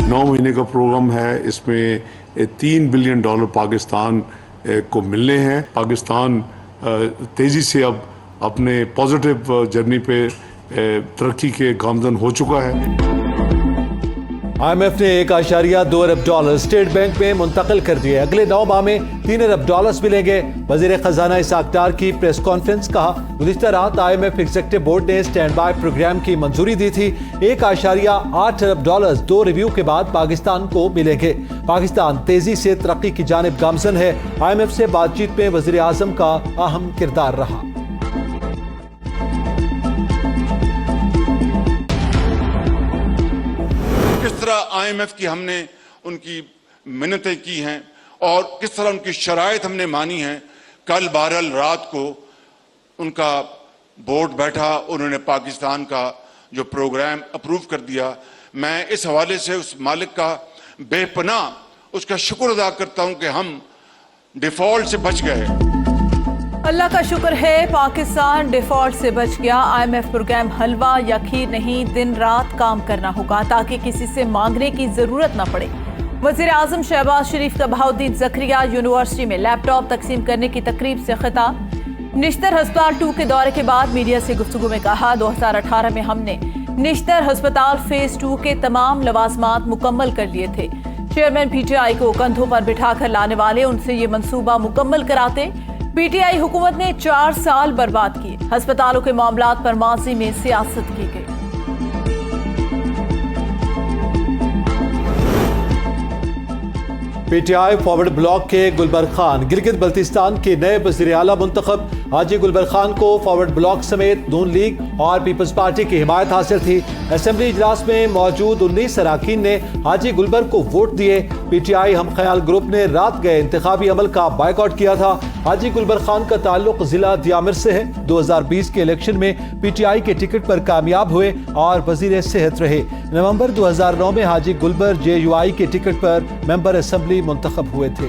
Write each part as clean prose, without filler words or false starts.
9 महीने का प्रोग्राम है। इसमें $3 बिलियन पाकिस्तान को मिलने हैं। पाकिस्तान तेज़ी से अब अपने पॉजिटिव जर्नी पे तरक्की के गामजन हो चुका है। IMF ने $1.2 अरब स्टेट बैंक में मुंतकिल कर दिए। अगले 9 माह में $3 अरब मिलेंगे। वजीर खजाना इसाक डार की प्रेस कॉन्फ्रेंस। कहा, गुज़िश्ता रात IMF एग्जीक्यूटिव बोर्ड ने स्टैंड बाय प्रोग्राम की मंजूरी दी थी। $1.8 अरब 2 रिव्यू के बाद पाकिस्तान को मिलेंगे। पाकिस्तान तेजी से तरक्की की जानिब गामजन है। IMF से बातचीत में वजीर आजम का अहम किरदार रहा। किस तरह IMF की हमने उनकी मिन्नतें की हैं और किस तरह उनकी शराइत हमने मानी हैं। कल बहरहाल रात को उनका बोर्ड बैठा, उन्होंने पाकिस्तान का जो प्रोग्राम अप्रूव कर दिया। मैं इस हवाले से उस मालिक का बेपनाह उसका शुक्र अदा करता हूं कि हम डिफॉल्ट से बच गए। अल्लाह का शुक्र है पाकिस्तान डिफॉल्ट से बच गया। IMF प्रोग्राम हलवा या खीर नहीं, दिन रात काम करना होगा ताकि किसी से मांगने की जरूरत न पड़े। वजीर आजम शहबाज शरीफ का बहाउद्दीन जकरिया यूनिवर्सिटी में लैपटॉप तकसीम करने की तकरीब से खिताब। निश्तर हस्पताल 2 के दौरे के बाद मीडिया से गुफ्तगू में कहा, 2018 में हमने निश्तर हस्पताल फेज 2 के तमाम लवाजमात मुकम्मल कर लिए थे। चेयरमैन PTI को कंधों पर बिठाकर लाने वाले उनसे ये मंसूबा मुकम्मल कराते। PTI हुकूमत ने 4 साल बर्बाद किए। अस्पतालों के मामलात पर माजी में सियासत की गई। PTI फॉरवर्ड ब्लॉक के गुलबर खान गिलगित बल्तिस्तान के नए वज़ीर आला मुंतखब। हाजी गुलबर खान को फॉरवर्ड ब्लॉक समेत नून लीग और पीपल्स पार्टी की हिमायत हासिल थी। असेंबली इजलास में मौजूद 19 अरकान ने हाजी गुलबर को वोट दिए। PTI हम ख्याल ग्रुप ने रात गए इंतखाबी अमल का बायकॉट किया था। हाजी गुलबर खान का ताल्लुक जिला दियामिर से है। 2020 के इलेक्शन में PTI के टिकट पर कामयाब हुए और वजीर सेहत रहे। नवंबर 2009 में हाजी गुलबर JUI के टिकट पर मेंबर असेंबली मुंतखब हुए थे।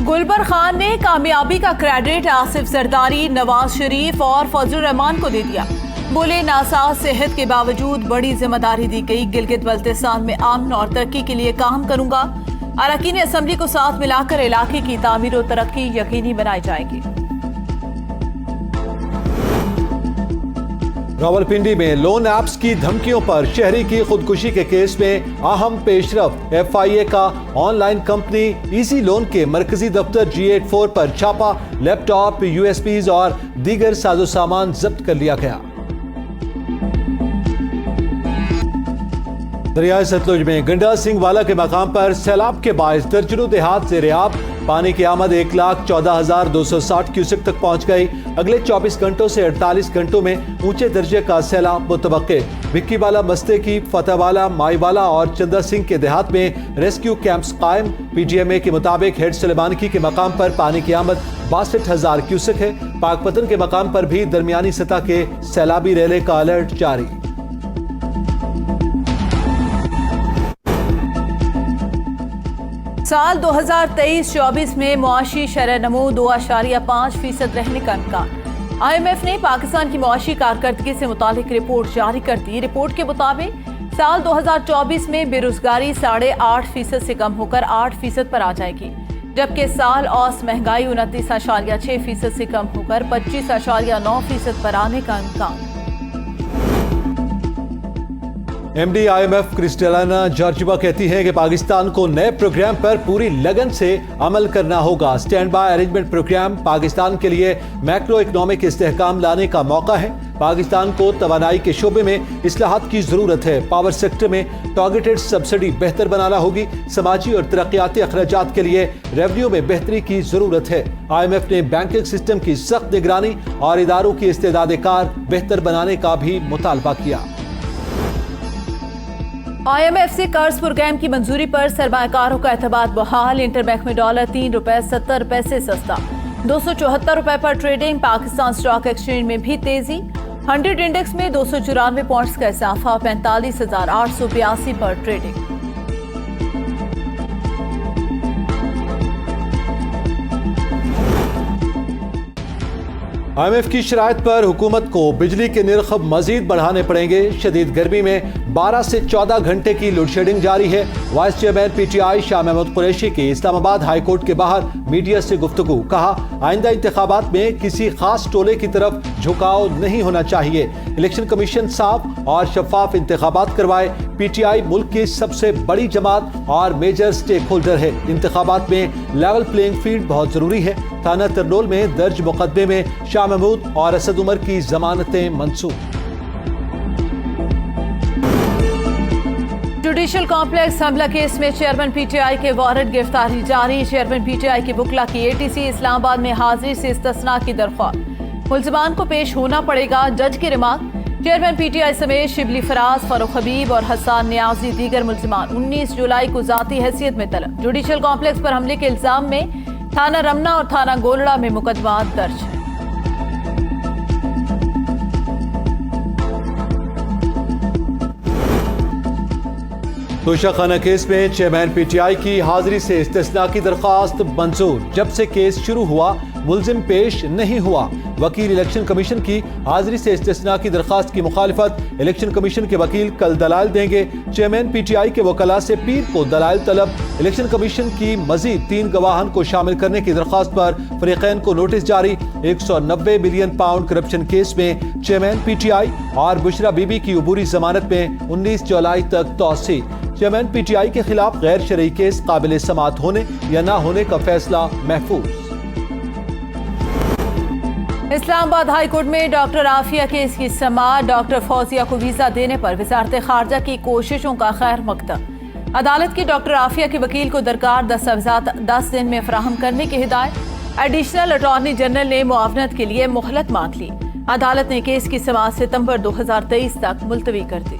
गुलबर खान ने कामयाबी का क्रेडिट आसिफ जरदारी, नवाज शरीफ और फजलुर रहमान को दे दिया। बोले, नासाज सेहत के बावजूद बड़ी जिम्मेदारी दी गई। गिलगित बल्तिस्तान में अमन और तरक्की के लिए काम करूंगा। अरकान असेंबली को साथ मिलाकर इलाके की तामीर और तरक्की यकीनी बनाई जाएगी। रावलपिंडी में लोन ऐप्स की धमकियों पर शहरी की खुदकुशी के केस में अहम पेशरफ। FIA का ऑनलाइन कंपनी इजी लोन के मरकजी दफ्तर G84 पर छापा। लैपटॉप, USBs और दीगर साजो सामान जब्त कर लिया गया। दरियाए सतलुज में गंडा सिंह वाला के मकाम पर सैलाब के बायस दर्जनों देहात से रेआब। पानी की आमद 1,14,260 क्यूसेक तक पहुंच गई। अगले 24 घंटों से 48 घंटों में ऊंचे दर्जे का सैलाब मुतवक्के। विक्कीवाला, मस्ते की, फतेहवाला, माईवाला और चंदा सिंह के देहात में रेस्क्यू कैंप्स कायम। PTMA के मुताबिक हेड सलेमानकी के मकाम पर पानी की आमद 62,000 क्यूसेक है। पाकपतन के मकाम पर भी दरमियानी सतह के सैलाबी रेले का अलर्ट जारी। साल 2023-24 में मुआशी शरह नमो 2.5% रहने का इम्कान। IMF ने पाकिस्तान की मुआशी कारकर्दगी से मुतालिक रिपोर्ट जारी कर दी। रिपोर्ट के मुताबिक साल 2024 में बेरोजगारी 8.5% से कम होकर 8% पर आ जाएगी, जबकि साल औसत महंगाई 29.6% से कम होकर 25.9% पर आने का इम्कान। MD IMF क्रिस्टेलिना जॉर्जिवा कहती है कि पाकिस्तान को नए प्रोग्राम पर पूरी लगन से अमल करना होगा। Stand by arrangement programme Pakistan के लिए मैक्रो इकोनॉमिक इस्तेहकाम लाने का मौका है। पाकिस्तान को तवानाई के शोबे में इस्लाहात की जरूरत है। पावर सेक्टर में टारगेटेड सब्सिडी बेहतर बनाना होगी। समाजी और तरक्याती अखराजात के लिए रेवेन्यू में बेहतरी की जरूरत है। IMF ने बैंकिंग सिस्टम की सख्त निगरानी और इदारों की इस्तेदाद कार बेहतर बनाने का भी मुतालबा किया। IMF से कर्ज प्रोग्राम की मंजूरी पर सरमायाकारों का एतबार बहाल। इंटरबैंक में डॉलर ₹3.70 से सस्ता, ₹274 पर ट्रेडिंग। पाकिस्तान स्टॉक एक्सचेंज में भी तेजी। 100 इंडेक्स में 294 पॉइंट्स का इजाफा, 45,882 पर ट्रेडिंग। IMF की शराइत पर हुकूमत को बिजली के निर्ख मजीद बढ़ाने पड़ेंगे। शदीद गर्मी में 12 से 14 घंटे की लोड शेडिंग जारी है। Vice chairman PTI Shah Mahmood Qureshi की इस्लामाबाद हाई कोर्ट के बाहर मीडिया से गुफ्तगू। कहा, आइंदा इंतखाबात में किसी खास टोले की तरफ झुकाव नहीं होना चाहिए। इलेक्शन कमीशन साफ और शफाफ इंतखाबात करवाए। PTI मुल्क की सबसे बड़ी जमात और मेजर स्टेक होल्डर है। इंतखाबात में लेवल प्लेइंग फील्ड बहुत जरूरी है। थाना तरनोल में दर्ज मुकदमे में शाह महमूद और असद उमर की जमानतें मंसूख। जुडिशल कॉम्प्लेक्स हमला केस में चेयरमैन PTI के वारंट गिरफ्तारी जारी। चेयरमैन PTI के वकला की ATC इस्लामाबाद में हाजिरी से इस्तिस्ना की दरख्वास्त। मुल्जिमान को पेश होना पड़ेगा। जज की रिमांड। चेयरमैन PTI समेत शिबली फराज, फारूक हबीब और हसन न्याजी दीगर मुल्जिमान 19 जुलाई को जाती हैसियत में तलब। जुडिशल कॉम्प्लेक्स पर हमले के इल्जाम में थाना रमना और थाना गोलड़ा में मुकदमा दर्ज है। तोशाखाना केस में चेयरमैन PTI की हाजिरी से इस्तिस्ना की दरख्वास्त मंजूर। जब से केस शुरू हुआ मुल्जिम पेश नहीं हुआ। वकील इलेक्शन कमीशन की हाजिरी से इस्तिस्ना की दरख्वास्त की मुखालिफत। इलेक्शन कमीशन के वकील कल दलाल देंगे। चेयरमैन PTI के वकला से पीर को दलाल तलब। इलेक्शन कमीशन की मजीद 3 गवाहन को शामिल करने की दरख्वास्त पर फरीकैन को नोटिस जारी। 190 मिलियन पाउंड करप्शन केस में चेयरमैन PTI और बुशरा बीबी की अबूरी जमानत में 19 जुलाई तक तौसी। चेयरमैन PTI के खिलाफ गैर शरई केस काबिल समाअत होने या न होने का फैसला महफूज। इस्लामाबाद हाई कोर्ट में डॉक्टर आफिया केस की समाअत। डॉक्टर फौजिया को वीजा देने पर वजारत खारजा की कोशिशों का खैर मकदम। अदालत की डॉक्टर आफिया के वकील को दरकार दस्तावेजात 10 दिन में फराहम करने की हिदायत। एडिशनल अटॉर्नी जनरल ने मुआवनत के लिए मोहलत मांग ली। अदालत ने केस की समाअत सितंबर 2023 तक मुलतवी कर दी।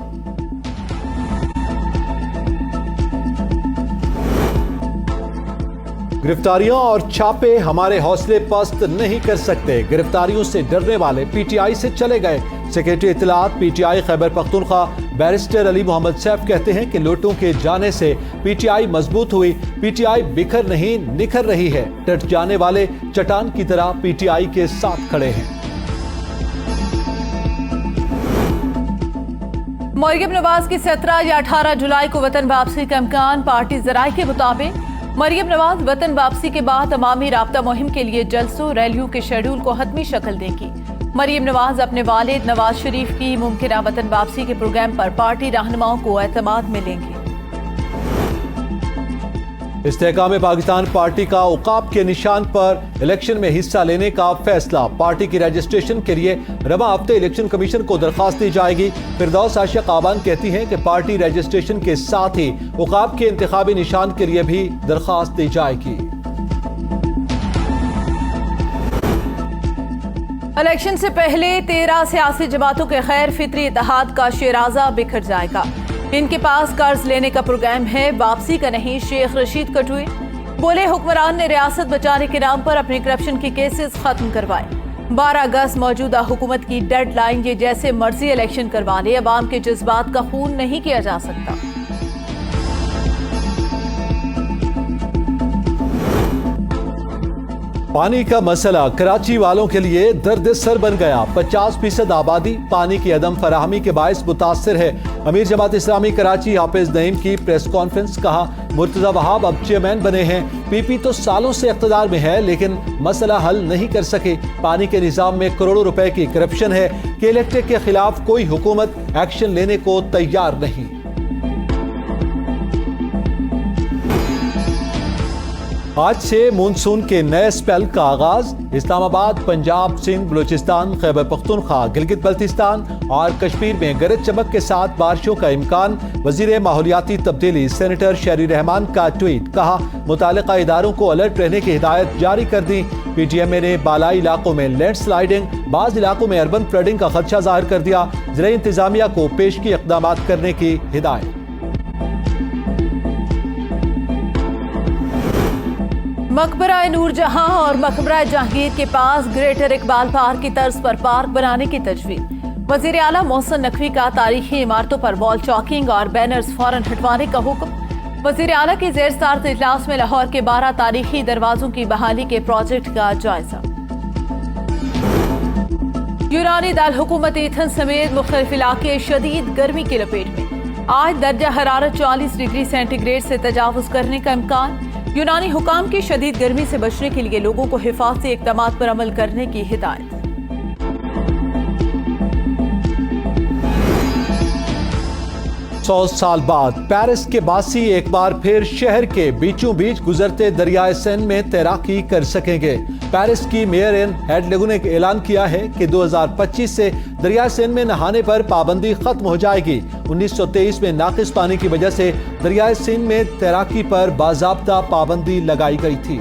गिरफ्तारियां और छापे हमारे हौसले पस्त नहीं कर सकते। गिरफ्तारियों से डरने वाले PTI से चले गए। सेक्रेटरी इत्तलात PTI खैबर पख्तूनख्वा बैरिस्टर अली मोहम्मद सैफ कहते हैं कि लोटों के जाने से PTI मजबूत हुई। PTI बिखर नहीं निखर रही है। डट जाने वाले चट्टान की तरह PTI के साथ खड़े हैं। मरियम नवाज की 17 या 18 जुलाई को वतन वापसी का इम्कान। पार्टी जराये के मुताबिक मरियम नवाज वतन वापसी के बाद अवामी राब्ता मुहिम के लिए जलसों रैलियों के शेड्यूल को हतमी शक्ल देगी। मरियम नवाज अपने वालिद नवाज शरीफ की मुमकिना वतन वापसी के प्रोग्राम पर पार्टी रहनुमाओं को एतमाद मिलेंगे। इस्तेहकाम पाकिस्तान पार्टी का औकाफ के निशान पर इलेक्शन में हिस्सा लेने का फैसला। पार्टी की रजिस्ट्रेशन के लिए रवा हफ्ते इलेक्शन कमीशन को दरखास्त दी जाएगी। फिरदौस आशिया काबान कहती हैं कि पार्टी रजिस्ट्रेशन के साथ ही औकाफ के इंतखाबी निशान के लिए भी दरखास्त दी जाएगी। इलेक्शन से पहले 13 सियासी जमातों के खैर फित्री इत्तेहाद का शिराजा बिखर जाएगा। इनके पास कर्ज लेने का प्रोग्राम है, वापसी का नहीं। शेख रशीद कटुई बोले, हुक्मरान ने रियासत बचाने के नाम पर अपने करप्शन के केसेस खत्म करवाए। 12 अगस्त मौजूदा हुकूमत की डेडलाइन। ये जैसे मर्जी इलेक्शन करवा ले, अवाम के जज्बात का खून नहीं किया जा सकता। पानी का मसला कराची वालों के लिए दर्द सर बन गया। 50% आबादी पानी की अदम फराहमी के बायस मुतासर है। अमीर जमात इस्लामी कराची हाफिज नईम की प्रेस कॉन्फ्रेंस। कहा, मुर्तजा वहाब अब चेयरमैन बने हैं। PP तो सालों से इख्तिदार में है लेकिन मसला हल नहीं कर सके। पानी के निजाम में करोड़ों रुपए की करप्शन है कि इलेक्ट्रिक के खिलाफ कोई हुकूमत एक्शन लेने को तैयार नहीं। आज से मानसून के नए स्पेल का आगाज। इस्लामाबाद, पंजाब, सिंध, बलूचिस्तान, खैबर पख्तूनख्वा, गिलगित बल्तिस्तान और कश्मीर में गरज चमक के साथ बारिशों का इम्कान। वजीर माहौलियाती तब्दीली सेनेटर शहरी रहमान का ट्वीट। कहा, मुतालिका इदारों को अलर्ट रहने की हिदायत जारी कर दी। PTMA ने बालाई इलाकों में लैंडस्लाइडिंग, बाज इलाकों में अर्बन फ्लडिंग का खदशा जाहिर कर दिया। ज़िला इंतजामिया को पेशगी इक़दाम करने की हिदायत। मकबरा नूरजहां और मकबरा जहांगीर के पास ग्रेटर इकबाल पार्क की तर्ज पर पार्क बनाने की तजवीज़। वज़ीर आला मोहसिन नकवी का तारीखी इमारतों पर वॉल चॉकिंग और बैनर्स फौरन हटवाने का हुक्म। वज़ीर आला की ज़ेर सदारत इजलास में लाहौर के 12 तारीखी दरवाजों की बहाली के प्रोजेक्ट का जायजा। यूनानी दारकूमत एथेंस समेत मुख्तलिफ इलाके शदीद गर्मी की लपेट में। आज दर्जा हरारत 40 डिग्री सेंटीग्रेड से तजावुज करने का इम्कान। यूनानी हुकाम की शदीद गर्मी से बचने के लिए लोगों को हिफाजती इक़दामात पर अमल करने की हिदायत। सौ साल बाद पेरिस के बासी एक बार फिर शहर के बीचों बीच गुजरते दरियाए सेन में तैराकी कर सकेंगे। पेरिस की मेयर एन हेडलेगू ने ऐलान किया है कि 2025 से दरियाए सेन में नहाने पर पाबंदी खत्म हो जाएगी। 1923 में नाकिस पानी की वजह से दरियाए सेन में तैराकी पर बाज़ाब्ता पाबंदी लगाई गई थी।